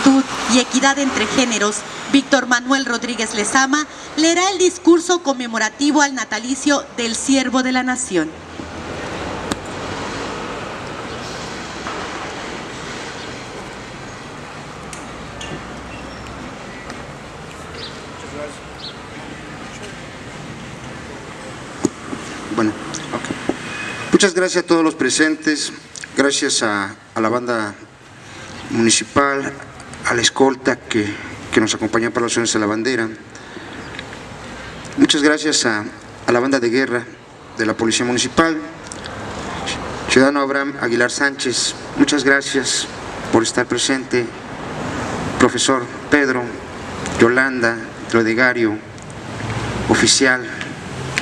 juventud y equidad entre géneros, Víctor Manuel Rodríguez Lezama, leerá el discurso conmemorativo al natalicio del Siervo de la Nación. Bueno, okay. Muchas gracias a todos los presentes, gracias a la banda municipal, a la escolta que nos acompañó para los sones de la bandera. Muchas gracias a la banda de guerra de la Policía Municipal, ciudadano Abraham Aguilar Sánchez, muchas gracias por estar presente, profesor Pedro, Yolanda, Trodegario, oficial,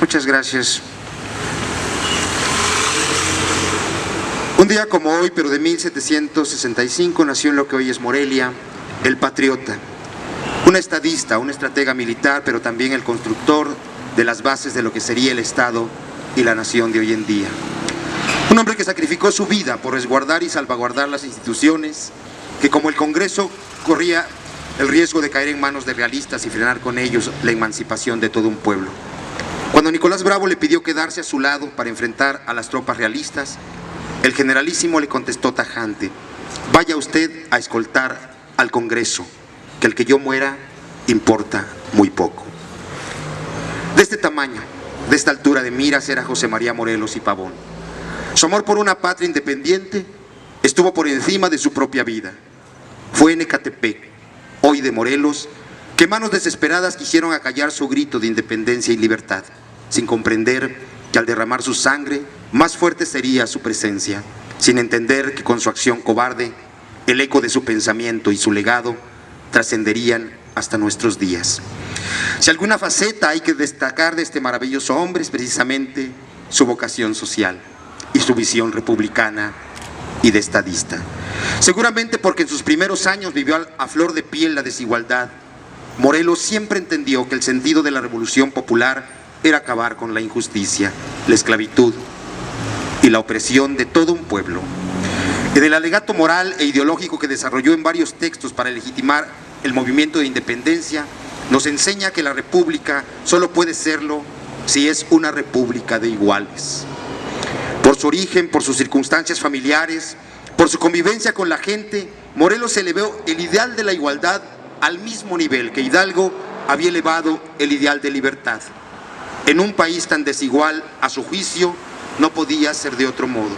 muchas gracias. Un día como hoy, pero de 1765, nació en lo que hoy es Morelia, el patriota, un estadista, un estratega militar, pero también el constructor de las bases de lo que sería el Estado y la nación de hoy en día. Un hombre que sacrificó su vida por resguardar y salvaguardar las instituciones, que como el Congreso corría el riesgo de caer en manos de realistas y frenar con ellos la emancipación de todo un pueblo. Cuando Nicolás Bravo le pidió quedarse a su lado para enfrentar a las tropas realistas, el generalísimo le contestó tajante: vaya usted a escoltar al Congreso, que el que yo muera importa muy poco. De este tamaño, de esta altura de miras era José María Morelos y Pavón. Su amor por una patria independiente estuvo por encima de su propia vida. Fue en Ecatepec, hoy de Morelos, que manos desesperadas quisieron acallar su grito de independencia y libertad, sin comprender que al derramar su sangre, más fuerte sería su presencia, sin entender que con su acción cobarde, el eco de su pensamiento y su legado trascenderían hasta nuestros días. Si alguna faceta hay que destacar de este maravilloso hombre es precisamente su vocación social y su visión republicana y de estadista. Seguramente porque en sus primeros años vivió a flor de piel la desigualdad, Morelos siempre entendió que el sentido de la revolución popular era acabar con la injusticia, la esclavitud y la opresión de todo un pueblo. En el alegato moral e ideológico que desarrolló en varios textos para legitimar el movimiento de independencia, nos enseña que la república solo puede serlo si es una república de iguales. Por su origen, por sus circunstancias familiares, por su convivencia con la gente, Morelos elevó el ideal de la igualdad al mismo nivel que Hidalgo había elevado el ideal de libertad. En un país tan desigual, a su juicio, no podía ser de otro modo.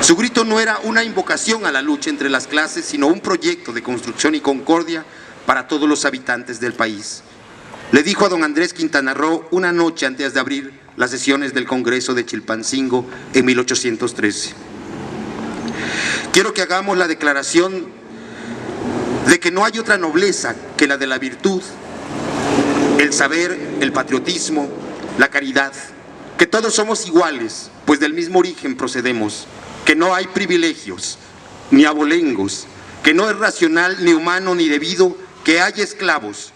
Su grito no era una invocación a la lucha entre las clases, sino un proyecto de construcción y concordia para todos los habitantes del país. Le dijo a don Andrés Quintana Roo una noche antes de abrir las sesiones del Congreso de Chilpancingo en 1813. Quiero que hagamos la declaración de que no hay otra nobleza que la de la virtud, el saber, el patriotismo, la caridad, que todos somos iguales, pues del mismo origen procedemos, que no hay privilegios, ni abolengos, que no es racional, ni humano, ni debido que haya esclavos,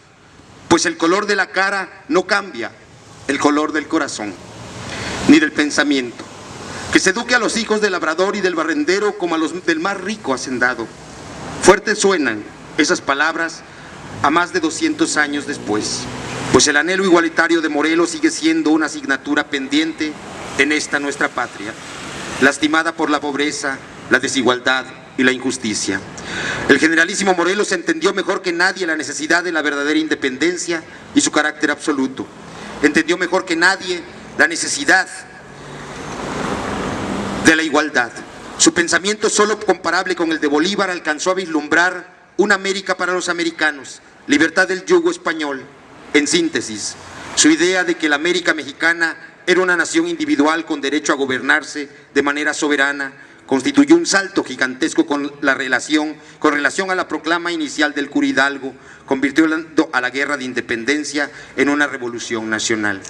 pues el color de la cara no cambia el color del corazón, ni del pensamiento, que se eduque a los hijos del labrador y del barrendero como a los del más rico hacendado. Fuertes suenan esas palabras a más de 200 años después, pues el anhelo igualitario de Morelos sigue siendo una asignatura pendiente en esta nuestra patria, lastimada por la pobreza, la desigualdad y la injusticia. El generalísimo Morelos entendió mejor que nadie la necesidad de la verdadera independencia y su carácter absoluto. Entendió mejor que nadie la necesidad de la igualdad. Su pensamiento, solo comparable con el de Bolívar, alcanzó a vislumbrar una América para los americanos, libertad del yugo español. En síntesis, su idea de que la América mexicana era una nación individual con derecho a gobernarse de manera soberana, constituyó un salto gigantesco con relación a la proclama inicial del cura Hidalgo, convirtiendo a la guerra de independencia en una revolución nacional.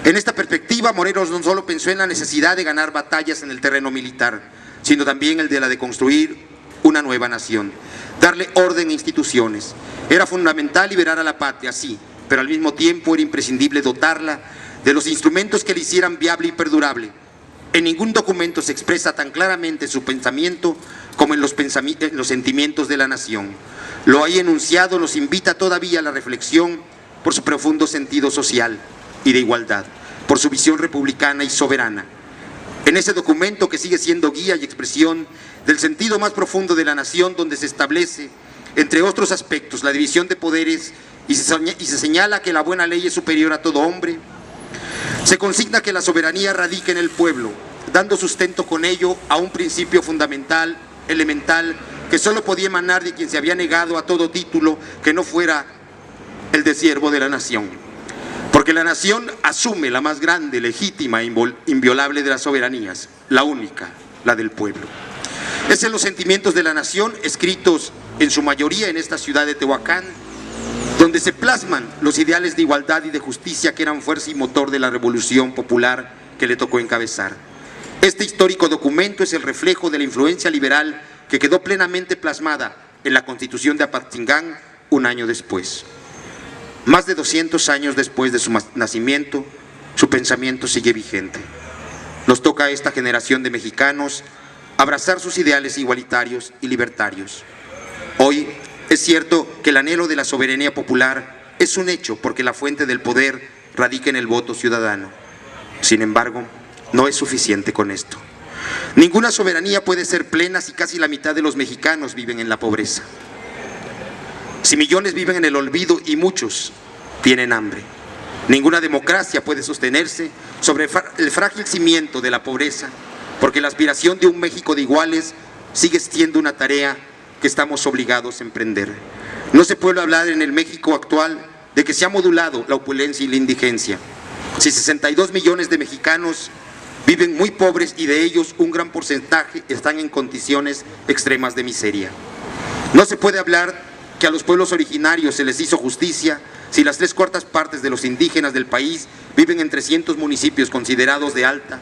En esta perspectiva, Morelos no solo pensó en la necesidad de ganar batallas en el terreno militar, sino también el de la de construir una nueva nación, darle orden a instituciones. Era fundamental liberar a la patria, sí, pero al mismo tiempo era imprescindible dotarla de los instrumentos que le hicieran viable y perdurable. En ningún documento se expresa tan claramente su pensamiento como en los sentimientos de la nación. Lo ahí enunciado nos invita todavía a la reflexión por su profundo sentido social y de igualdad, por su visión republicana y soberana. En ese documento que sigue siendo guía y expresión del sentido más profundo de la nación, donde se establece, entre otros aspectos, la división de poderes y se señala que la buena ley es superior a todo hombre, se consigna que la soberanía radica en el pueblo, dando sustento con ello a un principio fundamental, elemental, que solo podía emanar de quien se había negado a todo título que no fuera el de siervo de la nación. Porque la nación asume la más grande, legítima e inviolable de las soberanías, la única, la del pueblo. Es en los sentimientos de la nación, escritos en su mayoría en esta ciudad de Tehuacán, donde se plasman los ideales de igualdad y de justicia que eran fuerza y motor de la revolución popular que le tocó encabezar. Este histórico documento es el reflejo de la influencia liberal que quedó plenamente plasmada en la Constitución de Apatzingán un año después. Más de 200 años después de su nacimiento, su pensamiento sigue vigente. Nos toca a esta generación de mexicanos abrazar sus ideales igualitarios y libertarios. Hoy es cierto que el anhelo de la soberanía popular es un hecho porque la fuente del poder radica en el voto ciudadano. Sin embargo, no es suficiente con esto. Ninguna soberanía puede ser plena si casi la mitad de los mexicanos viven en la pobreza. Si millones viven en el olvido y muchos tienen hambre. Ninguna democracia puede sostenerse sobre el frágil cimiento de la pobreza, porque la aspiración de un México de iguales sigue siendo una tarea que estamos obligados a emprender. No se puede hablar en el México actual de que se ha modulado la opulencia y la indigencia. Si 62 millones de mexicanos viven muy pobres y de ellos un gran porcentaje están en condiciones extremas de miseria. No se puede hablar que a los pueblos originarios se les hizo justicia si las 3/4 partes de los indígenas del país viven en 300 municipios considerados de alta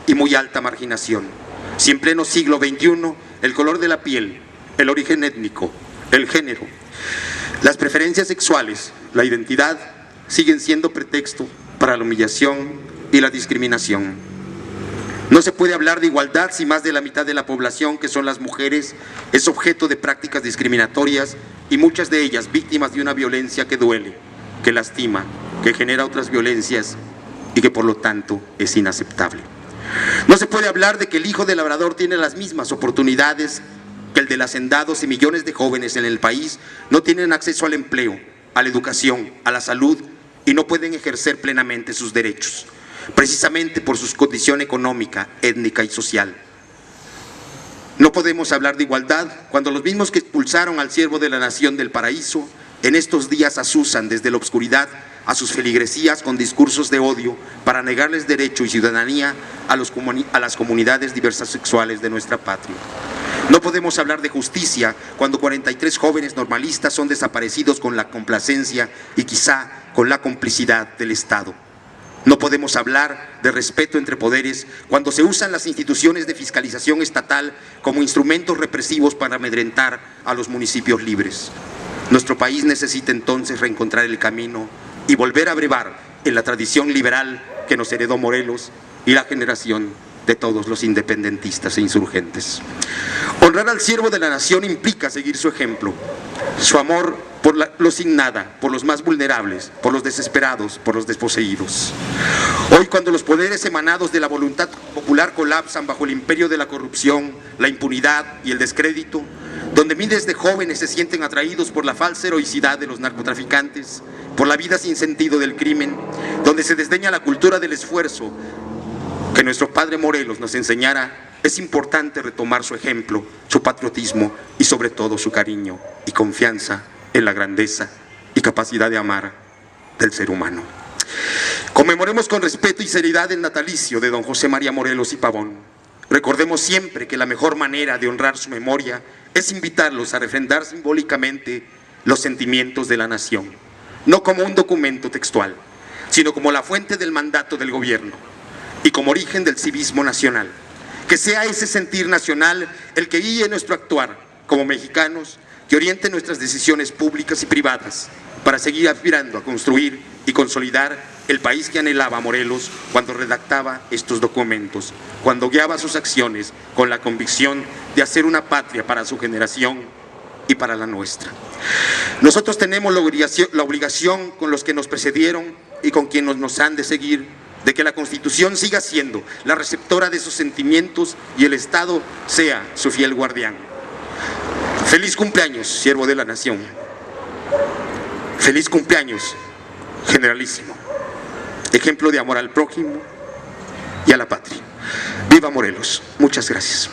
y muy alta marginación. Si en pleno siglo XXI el color de la piel, el origen étnico, el género, las preferencias sexuales, la identidad siguen siendo pretexto para la humillación y la discriminación. No se puede hablar de igualdad si más de la mitad de la población, que son las mujeres, es objeto de prácticas discriminatorias y muchas de ellas víctimas de una violencia que duele, que lastima, que genera otras violencias y que por lo tanto es inaceptable. No se puede hablar de que el hijo del labrador tiene las mismas oportunidades que el de los hacendados y millones de jóvenes en el país no tienen acceso al empleo, a la educación, a la salud y no pueden ejercer plenamente sus derechos, precisamente por su condición económica, étnica y social. No podemos hablar de igualdad cuando los mismos que expulsaron al siervo de la nación del paraíso en estos días asusan desde la oscuridad a sus feligresías con discursos de odio para negarles derecho y ciudadanía a las comunidades diversas sexuales de nuestra patria. No podemos hablar de justicia cuando 43 jóvenes normalistas son desaparecidos con la complacencia y quizá con la complicidad del Estado. No podemos hablar de respeto entre poderes cuando se usan las instituciones de fiscalización estatal como instrumentos represivos para amedrentar a los municipios libres. Nuestro país necesita entonces reencontrar el camino y volver a brevar en la tradición liberal que nos heredó Morelos y la generación de todos los independentistas e insurgentes. Honrar al siervo de la nación implica seguir su ejemplo, su amor por los sin nada, por los más vulnerables, por los desesperados, por los desposeídos. Hoy, cuando los poderes emanados de la voluntad popular colapsan bajo el imperio de la corrupción, la impunidad y el descrédito, donde miles de jóvenes se sienten atraídos por la falsa heroicidad de los narcotraficantes, por la vida sin sentido del crimen, donde se desdeña la cultura del esfuerzo que nuestro padre Morelos nos enseñara, es importante retomar su ejemplo, su patriotismo y sobre todo su cariño y confianza en la grandeza y capacidad de amar del ser humano. Conmemoremos con respeto y seriedad el natalicio de don José María Morelos y Pavón. Recordemos siempre que la mejor manera de honrar su memoria es invitarlos a refrendar simbólicamente los sentimientos de la nación, no como un documento textual, sino como la fuente del mandato del gobierno y como origen del civismo nacional. Que sea ese sentir nacional el que guíe nuestro actuar como mexicanos, que oriente nuestras decisiones públicas y privadas para seguir aspirando a construir y consolidar el país que anhelaba Morelos cuando redactaba estos documentos, cuando guiaba sus acciones con la convicción de hacer una patria para su generación y para la nuestra. Nosotros tenemos la obligación con los que nos precedieron y con quienes nos han de seguir, de que la Constitución siga siendo la receptora de sus sentimientos y el Estado sea su fiel guardián. Feliz cumpleaños, siervo de la nación. Feliz cumpleaños, generalísimo. Ejemplo de amor al prójimo y a la patria. ¡Viva Morelos! Muchas gracias.